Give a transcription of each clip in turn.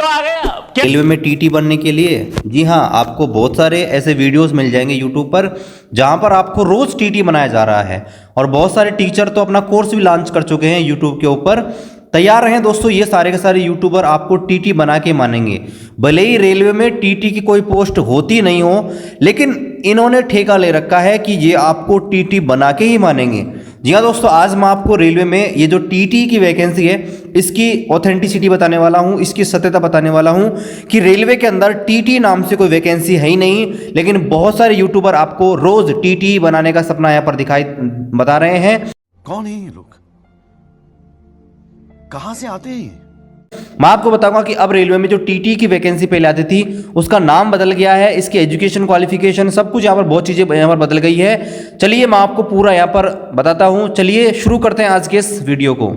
आ गया रेलवे में टीटी बनने के लिए। जी हाँ, आपको बहुत सारे ऐसे वीडियोस मिल जाएंगे यूट्यूब पर जहां पर आपको रोज टीटी बनाया जा रहा है और बहुत सारे टीचर तो अपना कोर्स भी लॉन्च कर चुके हैं यूट्यूब के ऊपर। तैयार रहें दोस्तों, ये सारे के सारे यूट्यूबर आपको टीटी बना के मानेंगे। भले ही रेलवे में टीटी की कोई पोस्ट होती नहीं हो, लेकिन इन्होंने ठेका ले रखा है कि ये आपको टीटी बना के ही मानेंगे। जी हाँ दोस्तों, आज मैं आपको रेलवे में ये जो टीटी की वैकेंसी है इसकी ऑथेंटिसिटी बताने वाला हूँ, इसकी सत्यता बताने वाला हूँ कि रेलवे के अंदर टीटी नाम से कोई वैकेंसी है ही नहीं, लेकिन बहुत सारे यूट्यूबर आपको रोज टीटी बनाने का सपना यहाँ पर बता रहे हैं। कौन है ये लोग, कहां से आते हैं? मैं आपको बताऊंगा कि अब रेलवे में जो टीटी की वैकेंसी पहले आती थी उसका नाम बदल गया है, इसकी एजुकेशन क्वालिफिकेशन सब कुछ यहाँ पर बहुत चीज़ें यहाँ पर बदल गई है। चलिए मैं आपको पूरा यहाँ पर बताता हूँ। चलिए शुरू करते हैं आज के इस वीडियो को।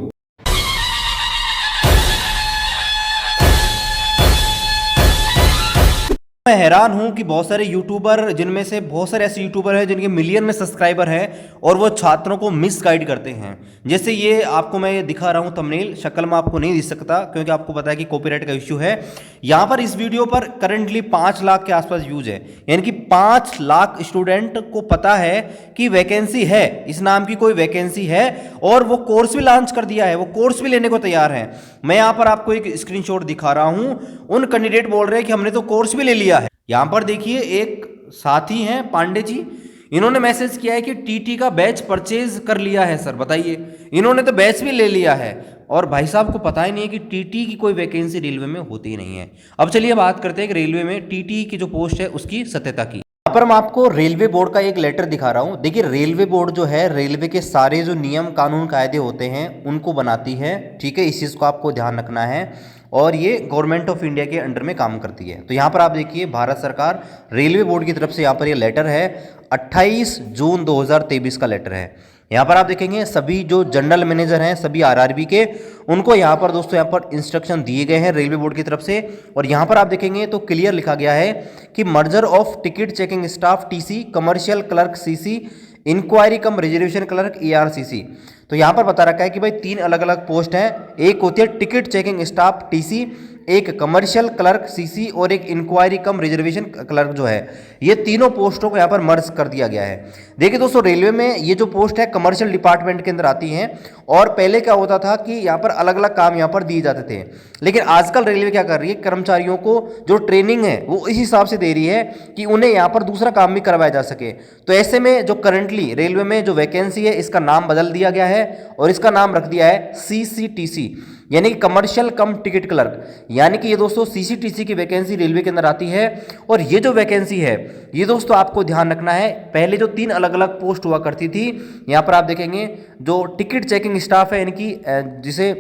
मैं हैरान हूं कि बहुत सारे यूट्यूबर, जिनमें से बहुत सारे ऐसे यूट्यूबर हैं जिनके मिलियन में सब्सक्राइबर हैं और वो छात्रों को मिसगाइड करते हैं। जैसे ये आपको मैं दिखा रहा हूं थंबनेल, शक्ल में आपको नहीं दिख सकता क्योंकि आपको पता है कि कॉपीराइट का इश्यू है। यहाँ पर इस वीडियो पर करंटली 5 लाख के आसपास व्यूज है, यानी कि 5 लाख स्टूडेंट को पता है कि वैकेंसी है, इस नाम की कोई वैकेंसी है और वो कोर्स भी लॉन्च कर दिया है, वो कोर्स भी लेने को तैयार है। मैं यहाँ पर आपको एक स्क्रीनशॉट दिखा रहा हूं, उन कैंडिडेट बोल रहे हैं कि हमने तो कोर्स भी ले लिया है। यहां पर देखिए एक साथी हैं पांडे जी, इन्होंने मैसेज किया है कि टीटी का बैच परचेज कर लिया है सर। बताइए, इन्होंने तो बैच भी ले लिया है और भाई साहब को पता ही नहीं है कि टीटी की कोई वैकेंसी रेलवे में होती ही नहीं है। अब चलिए बात करते हैं कि रेलवे में टीटी की जो पोस्ट है उसकी सत्यता की। यहाँ पर मैं आपको रेलवे बोर्ड का एक लेटर दिखा रहा हूँ। देखिए, रेलवे बोर्ड जो है रेलवे के सारे जो नियम कानून कायदे होते हैं उनको बनाती है, ठीक है, इस चीज़ को आपको ध्यान रखना है। और ये गवर्नमेंट ऑफ इंडिया के अंडर में काम करती है। तो यहाँ पर आप देखिए, भारत सरकार रेलवे बोर्ड की तरफ से यहाँ पर ये लेटर है, 28 जून 2023 का लेटर है। यहाँ पर आप देखेंगे सभी जो जनरल मैनेजर हैं सभी आरआरबी के, उनको यहाँ पर दोस्तों यहाँ पर इंस्ट्रक्शन दिए गए हैं रेलवे बोर्ड की तरफ से। और यहाँ पर आप देखेंगे तो क्लियर लिखा गया है कि merger of ticket checking staff TC, commercial clerk CC, enquiry cum reservation clerk ERCC। तो यहाँ पर बता रखा है कि भाई 3 अलग अलग पोस्ट हैं, एक होती है टिकट चेकिंग स्टाफ टीसी, एक कमर्शियल क्लर्क सीसी और एक इंक्वायरी कम रिजर्वेशन क्लर्क जो है, ये तीनों पोस्टों को यहाँ पर मर्ज कर दिया गया है। देखिए दोस्तों, रेलवे में ये जो पोस्ट है कमर्शियल डिपार्टमेंट के अंदर आती हैं और पहले क्या होता था कि यहाँ पर अलग अलग काम यहाँ पर दिए जाते थे, लेकिन आजकल रेलवे क्या कर रही है, कर्मचारियों को जो ट्रेनिंग है वो इस हिसाब से दे रही है कि उन्हें यहाँ पर दूसरा काम भी करवाया जा सके। तो ऐसे में जो करंटली रेलवे में जो वैकेंसी है इसका नाम बदल दिया गया है और इसका नाम रख दिया है CCTC, यानी कि कमर्शियल कम टिकट क्लर्क। यानी कि ये दोस्तों CCTC की वैकेंसी रेलवे के अंदर आती है। और ये जो वैकेंसी है ये दोस्तों आपको ध्यान रखना है, पहले जो 3 अलग अलग पोस्ट हुआ करती थी, यहाँ पर आप देखेंगे जो टिकट चेकिंग स्टाफ है, यानी कि जिसे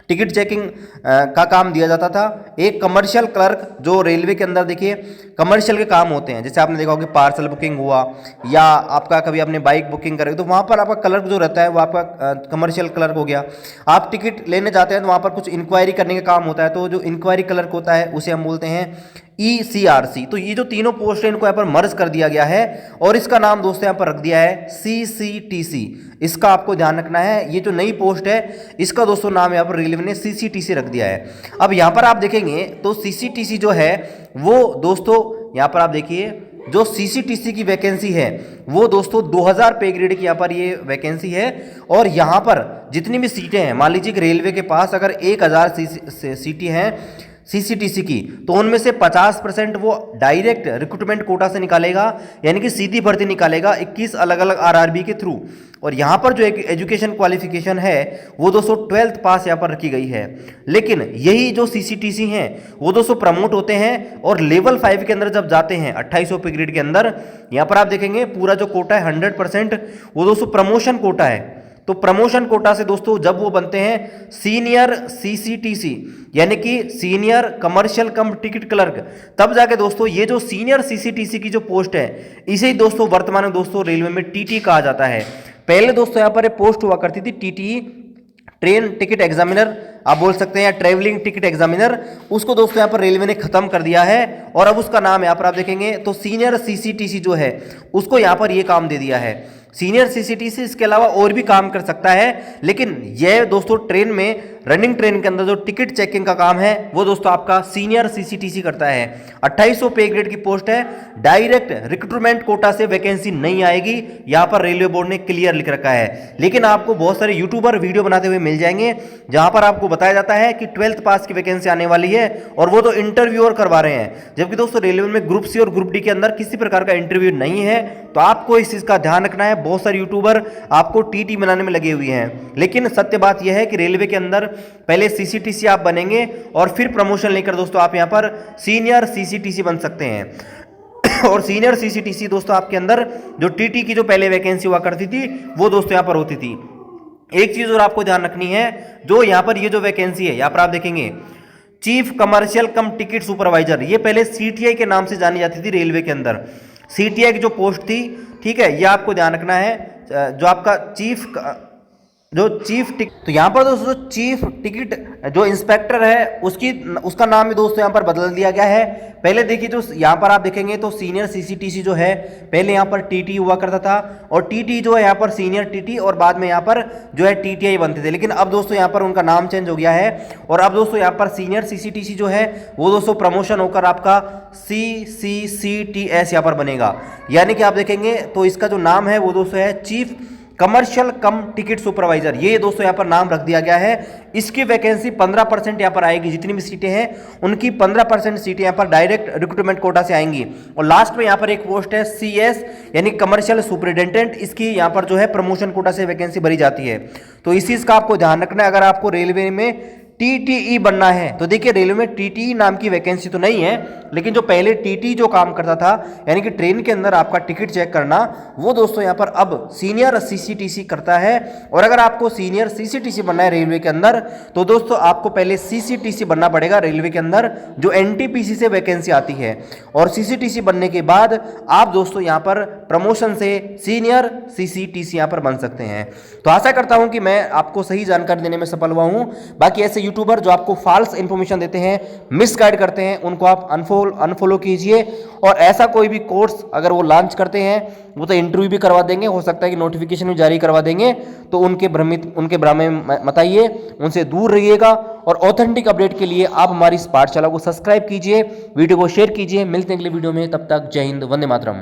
टिकट चेकिंग का काम दिया जाता था, एक कमर्शियल क्लर्क जो रेलवे के अंदर देखिए कमर्शियल के काम होते हैं, जैसे आपने देखा होगा कि पार्सल बुकिंग हुआ या आपका कभी आपने बाइक बुकिंग करे तो वहाँ पर आपका क्लर्क जो रहता है वो आपका कमर्शियल क्लर्क हो गया। आप टिकट लेने जाते हैं तो वहाँ पर कुछ इंक्वायरी करने का काम होता है, तो जो इंक्वायरी क्लर्क होता है उसे हम बोलते हैं ECRC। तो ये जो तीनों पोस्ट है इनको यहाँ पर मर्ज कर दिया गया है और इसका नाम दोस्तों यहाँ पर रख दिया है CCTC। इसका आपको ध्यान रखना है, ये जो नई पोस्ट है इसका दोस्तों नाम यहाँ पर रेलवे ने CCTC रख दिया है। अब यहाँ पर आप देखेंगे तो CCTC जो है वो दोस्तों यहाँ पर आप देखिए जो CCTC की वैकेंसी है वो दोस्तों 2000 पे ग्रेड की यहाँ पर ये वैकेंसी है। और यहाँ पर जितनी भी सीटें हैं, मान लीजिए कि रेलवे के पास अगर 1000 सीटें हैं CCTC की, तो उनमें से 50% वो डायरेक्ट रिक्रूटमेंट कोटा से निकालेगा, यानी कि सीधी भर्ती निकालेगा 21 अलग अलग आरआरबी के थ्रू। और यहाँ पर जो एक एजुकेशन क्वालिफिकेशन है वो दोस्तों 12th पास यहाँ पर रखी गई है। लेकिन यही जो CCTC हैं वो दोस्तों प्रमोट होते हैं और लेवल 5 के अंदर जब जाते हैं 2800 पे ग्रेड के अंदर, यहाँ पर आप देखेंगे पूरा जो कोटा है 100% वो दोस्तों प्रमोशन कोटा है। तो प्रमोशन कोटा से दोस्तों जब वो बनते हैं सीनियर CCTC, यानी कि सीनियर कमर्शियल कम टिकट क्लर्क, तब जाके दोस्तों ये जो सीनियर CCTC की जो पोस्ट है इसे ही दोस्तों वर्तमान में दोस्तों रेलवे में TT कहा जाता है। पहले दोस्तों यहाँ पर पोस्ट हुआ करती थी TT, ट्रेन टिकट एग्जामिनर आप बोल सकते हैं, या ट्रेवलिंग टिकट एग्जामिनर, उसको दोस्तों यहाँ पर रेलवे ने खत्म कर दिया है और अब उसका नाम यहाँ पर आप देखेंगे तो सीनियर CCTC जो है उसको यहाँ पर ये काम दे दिया है। सीनियर CCTC इसके अलावा और भी काम कर सकता है, लेकिन यह दोस्तों ट्रेन में रनिंग ट्रेन के अंदर जो टिकट चेकिंग का काम है वो दोस्तों आपका सीनियर सीसीटीसी करता है। 2800 पे ग्रेड की पोस्ट है, डायरेक्ट रिक्रूटमेंट कोटा से वैकेंसी नहीं आएगी, यहां पर रेलवे बोर्ड ने क्लियर लिख रखा है। लेकिन आपको बहुत सारे यूट्यूबर वीडियो बनाते हुए मिल जाएंगे जहां पर आपको बताया जाता है कि 12th पास की वैकेंसी आने वाली है और वो तो इंटरव्यू और करवा रहे हैं, जबकि दोस्तों रेलवे में ग्रुप सी और ग्रुप डी के अंदर किसी प्रकार का इंटरव्यू नहीं है। तो आपको इस चीज का ध्यान रखना है। बहुत सारे यूट्यूबर आपको टीटी बनाने में लगे हुए हैं, लेकिन सत्य बात यह है कि रेलवे के अंदर पहले सीसीटीसी आप बनेंगे और फिर प्रमोशन लेकर दोस्तों आप यहां पर सीनियर सीसीटीसी बन सकते हैं। और सीनियर सीसीटीसी दोस्तों आपके अंदर जो टीटी की जो पहले वैकेंसी हुआ करती थी वो दोस्तों यहां पर होती थी। एक चीज और आपको ध्यान रखनी है, जो यहां पर ये जो वैकेंसी है यहां पर आप देखेंगे चीफ कमर्शियल कम टिकट सुपरवाइजर, ये पहले सीटीआई के नाम से जानी जाती थी रेलवे के अंदर। सीटीआई की जो पोस्ट थी, ठीक है, ये आपको ध्यान रखना है। जो आपका चीफ टिकट, तो यहाँ पर दोस्तों चीफ टिकट जो इंस्पेक्टर है उसका नाम भी दोस्तों यहाँ पर बदल दिया गया है। पहले देखिए जो यहाँ पर आप देखेंगे तो सीनियर सीसीटीसी जो है पहले यहाँ पर टीटी हुआ करता था और टीटी जो है यहाँ पर सीनियर टीटी और बाद में यहाँ पर जो है टीटीआई बनते थे। लेकिन अब दोस्तों यहाँ पर उनका नाम चेंज हो गया है और अब दोस्तों यहाँ पर सीनियर सीसीटीसी जो है वो दोस्तों प्रमोशन होकर आपका CCCTS यहाँ पर बनेगा। यानी कि आप देखेंगे तो इसका जो नाम है वो दोस्तों है चीफ कमर्शियल कम टिकट सुपरवाइजर, ये दोस्तों यहाँ पर नाम रख दिया गया है। इसकी वैकेंसी 15% यहाँ पर आएगी, जितनी भी सीटें हैं उनकी 15% सीटें यहाँ पर डायरेक्ट रिक्रूटमेंट कोटा से आएंगी। और लास्ट में यहाँ पर एक पोस्ट है CS यानी कमर्शियल सुपरिटेंडेंट, इसकी यहाँ पर जो है प्रमोशन कोटा से वैकेंसी भरी जाती है। तो इस चीज़ का आपको ध्यान रखना है। अगर आपको रेलवे में TTE बनना है तो देखिए रेलवे में TTE नाम की वैकेंसी तो नहीं है, लेकिन जो पहले TTE जो काम करता था यानी कि ट्रेन के अंदर आपका टिकट चेक करना, वो दोस्तों यहाँ पर अब सीनियर CCTC करता है। और अगर आपको सीनियर CCTC बनना है रेलवे के अंदर तो दोस्तों आपको पहले CCTC बनना पड़ेगा रेलवे के अंदर, जो NTPC से वैकेंसी आती है। और CCTC बनने के बाद आप दोस्तों यहाँ पर प्रमोशन से सीनियर CCTC यहाँ पर बन सकते हैं। तो आशा करता हूँ कि मैं आपको सही जानकारी देने में सफल हुआ हूँ। बाकी ऐसे यूट्यूबर जो आपको फॉल्स इंफॉर्मेशन देते हैं, मिसगाइड करते हैं, उनको आप अनफॉलो कीजिए। और ऐसा कोई भी कोर्स अगर वो लॉन्च करते हैं वो तो इंटरव्यू भी करवा देंगे, हो सकता है कि नोटिफिकेशन भी जारी करवा देंगे, तो उनके भ्रम में मत आइए, उनसे दूर रहिएगा। और ऑथेंटिक अपडेट के लिए आप हमारी इस पाठशाला को सब्सक्राइब कीजिए, वीडियो को शेयर कीजिए। मिलते हैं अगले वीडियो में, तब तक जय हिंद, वंदे मातरम।